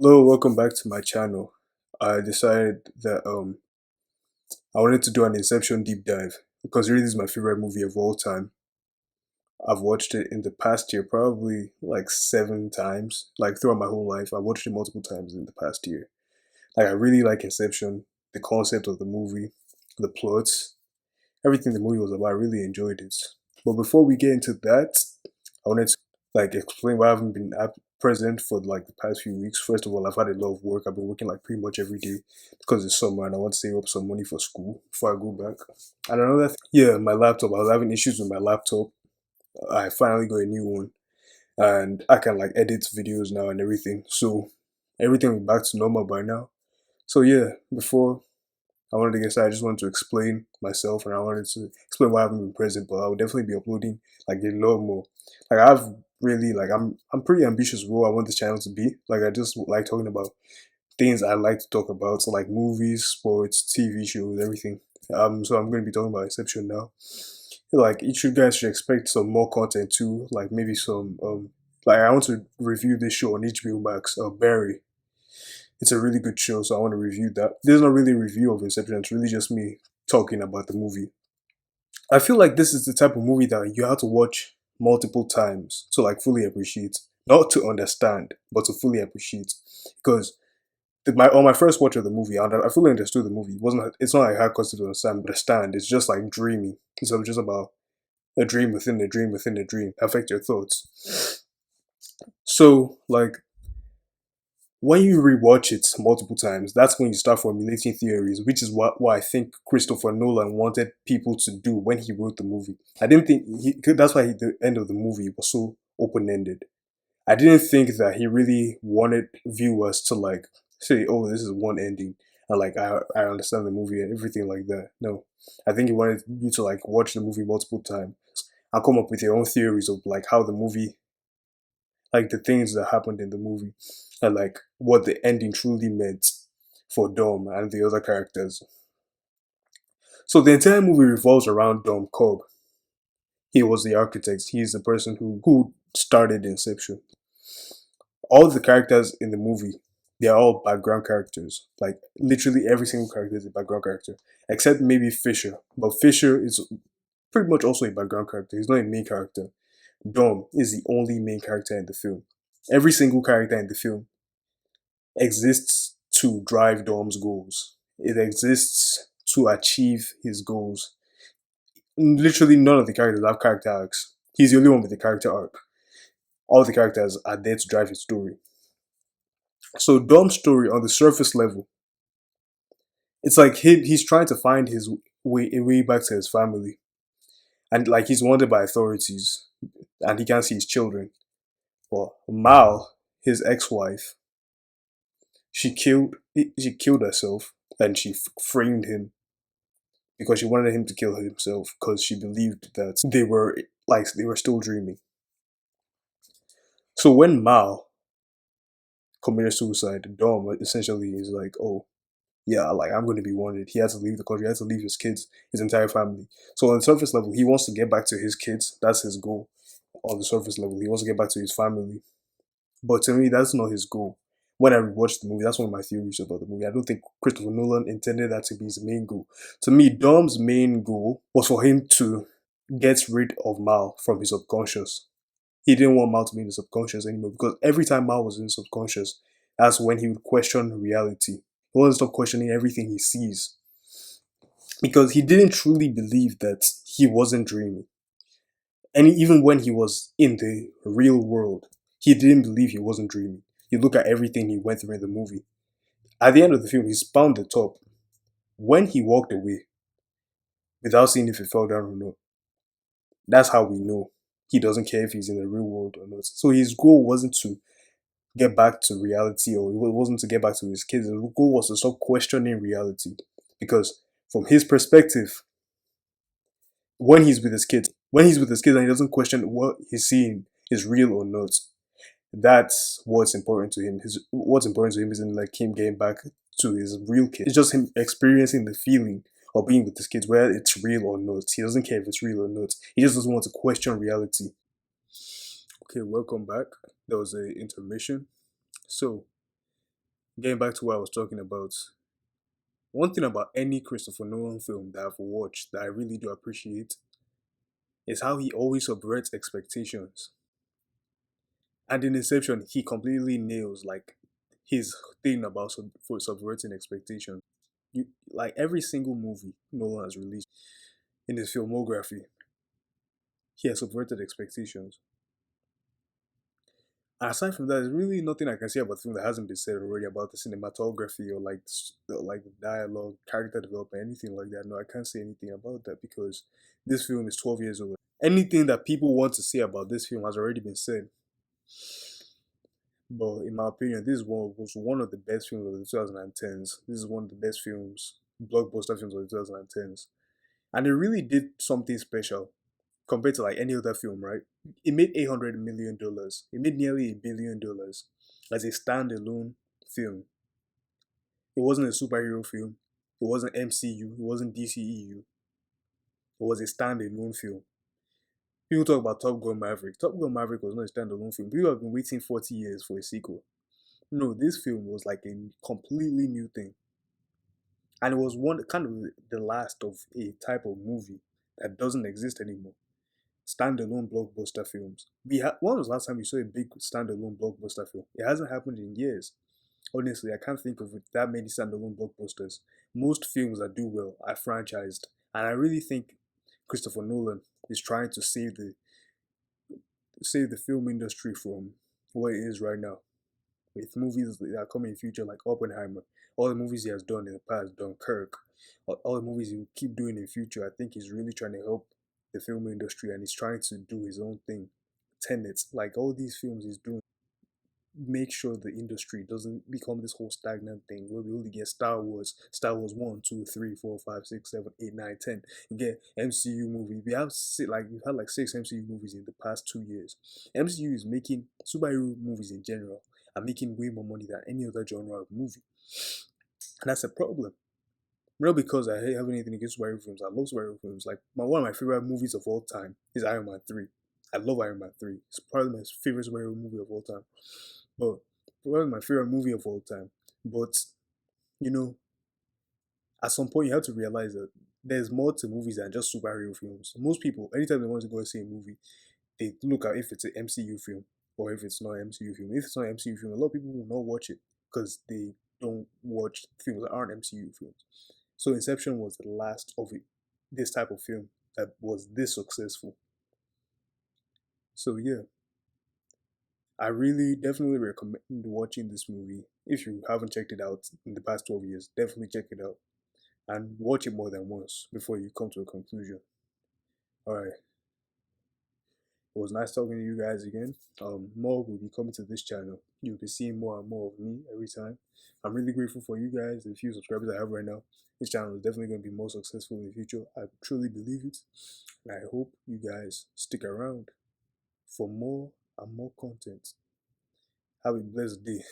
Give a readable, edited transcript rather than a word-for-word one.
Hello, welcome back to my channel. I decided that I wanted to do an Inception deep dive because really this is my favorite movie of all time. I've watched it in the past year probably like 7 times, like throughout my whole life. I've watched it multiple times in the past year. Like I really like Inception, the concept of the movie, the plots, everything the movie was about. I really enjoyed it. But before we get into that, I wanted to like explain why I haven't been present for like the past few weeks. First of all, I've had a lot of work. I've been working like pretty much every day because it's summer and I want to save up some money for school before I go back. And another yeah, my laptop. I was having issues with my laptop. I finally got a new one and I can like edit videos now and everything. So everything is back to normal by now. So yeah, before I wanted to get started. I just wanted to explain myself and I wanted to explain why I haven't been present, but I will definitely be uploading like a lot more. Like I've really like I'm pretty ambitious with what I want this channel to be. Like I just like talking about things I like to talk about, so like movies, sports, TV shows, everything. So I'm gonna be talking about Inception now. Like each you guys should expect some more content too, like maybe some like I want to review this show on HBO Max, Barry. It's a really good show, so I want to review that. There's not really a review of Inception, it's really just me talking about the movie. I feel like this is the type of movie that you have to watch multiple times to like fully appreciate. Not to understand, but to fully appreciate. Because on my first watch of the movie, I fully understood the movie. It's not like hard concept to understand. It's just like dreaming. It's just about a dream within a dream within a dream. Affect your thoughts. So like when you rewatch it multiple times, that's when you start formulating theories, which is what I think Christopher Nolan wanted people to do when he wrote the movie. I didn't think that's why the end of the movie was so open ended. I didn't think that he really wanted viewers to like say, "Oh, this is one ending," and like I understand the movie and everything like that. No, I think he wanted you to like watch the movie multiple times and come up with your own theories of like how the movie, like the things that happened in the movie and like what the ending truly meant for Dom and the other characters. So the entire movie revolves around Dom Cobb. He was the architect. He's the person who started Inception. All the characters in the movie, they're all background characters. Like literally every single character is a background character, except maybe Fisher. But Fisher is pretty much also a background character. He's not a main character. Dom is the only main character in the film. Every single character in the film exists to drive Dom's goals. It exists to achieve his goals. Literally, none of the characters have character arcs. He's the only one with a character arc. All the characters are there to drive his story. So Dom's story on the surface level, it's like he's trying to find his way back to his family, and like he's wanted by authorities, and he can't see his children. Well, Mal, his ex-wife, she killed herself, and she framed him because she wanted him to kill himself because she believed that they were still dreaming. So when Mal committed suicide, Dom essentially is like, oh yeah, like I'm going to be wanted. He had to leave the country. He had to leave his kids, his entire family. So on the surface level, he wants to get back to his kids. That's his goal. On the surface level, he wants to get back to his family. But to me, that's not his goal. When I rewatched the movie, that's one of my theories about the movie. I don't think Christopher Nolan intended that to be his main goal. To me, Dom's main goal was for him to get rid of Mal from his subconscious. He didn't want Mal to be in the subconscious anymore because every time Mal was in the subconscious, that's when he would question reality. He wanted to stop questioning everything he sees because he didn't truly believe that he wasn't dreaming. And even when he was in the real world, he didn't believe he wasn't dreaming. You look at everything he went through in the movie. At the end of the film, he's found the top. When he walked away, without seeing if he fell down or not, that's how we know he doesn't care if he's in the real world or not. So his goal wasn't to get back to reality or it wasn't to get back to his kids. His goal was to stop questioning reality. Because from his perspective, when he's with his kids and he doesn't question what he's seeing is real or not, that's what's important to him. What's important to him isn't like him getting back to his real kid. It's just him experiencing the feeling of being with his kids, whether it's real or not. He doesn't care if it's real or not. He just doesn't want to question reality. Okay, welcome back. There was a intermission. So Getting back to what I was talking about, one thing about any Christopher Nolan film that I've watched that I really do appreciate is how he always subverts expectations. And in Inception, he completely nails like his thing about for subverting expectations. Like every single movie Nolan has released in his filmography, he has subverted expectations. And aside from that, there's really nothing I can say about the film that hasn't been said already about the cinematography or like the dialogue, character development, anything like that. No, I can't say anything about that because this film is 12 years old. Anything that people want to say about this film has already been said. But in my opinion, this one was one of the best films of the 2010s. This is one of the best films, blockbuster films of the 2010s. And it really did something special compared to like any other film, right? It made $800 million. It made nearly $1 billion as a standalone film. It wasn't a superhero film. It wasn't MCU. It wasn't DCEU. It was a standalone film. People talk about Top Gun Maverick. Top Gun Maverick was not a standalone film. People have been waiting 40 years for a sequel. No, this film was like a completely new thing. And it was one kind of the last of a type of movie that doesn't exist anymore. Standalone blockbuster films. When was the last time you saw a big standalone blockbuster film? It hasn't happened in years. Honestly, I can't think of that many standalone blockbusters. Most films that do well are franchised, and I really think Christopher Nolan is trying to save the film industry from what it is right now. With movies that are coming in future, like Oppenheimer, all the movies he has done in the past, Dunkirk, all the movies he will keep doing in future, I think he's really trying to help the film industry and he's trying to do his own thing. Tenets, like all these films he's doing, make sure the industry doesn't become this whole stagnant thing where we only get Star Wars 1, 2, 3, 4, 5, 6, 7, 8, 9, 10. You get MCU movie. We've had like 6 MCU movies in the past 2 years. MCU is making superhero movies in general are making way more money than any other genre of movie. And that's a problem. Not because I have anything against superhero films. I love superhero films. Like one of my favorite movies of all time is Iron Man 3. I love Iron Man 3. It's probably my favorite superhero movie of all time. But probably my favorite movie of all time. But you know, at some point you have to realize that there's more to movies than just superhero films. Most people, anytime they want to go and see a movie, they look at if it's an MCU film or if it's not an MCU film. If it's not an MCU film, a lot of people will not watch it because they don't watch films that aren't MCU films. So Inception was the last of this type of film that was this successful. So yeah, I really definitely recommend watching this movie. If you haven't checked it out in the past 12 years, definitely check it out and watch it more than once before you come to a conclusion. All right. It was nice talking to you guys again. More will be coming to this channel. You'll be seeing more and more of me every time. I'm really grateful for you guys, the few subscribers I have right now. This channel is definitely going to be more successful in the future. I truly believe it. And I hope you guys stick around for more and more content. Have a blessed day.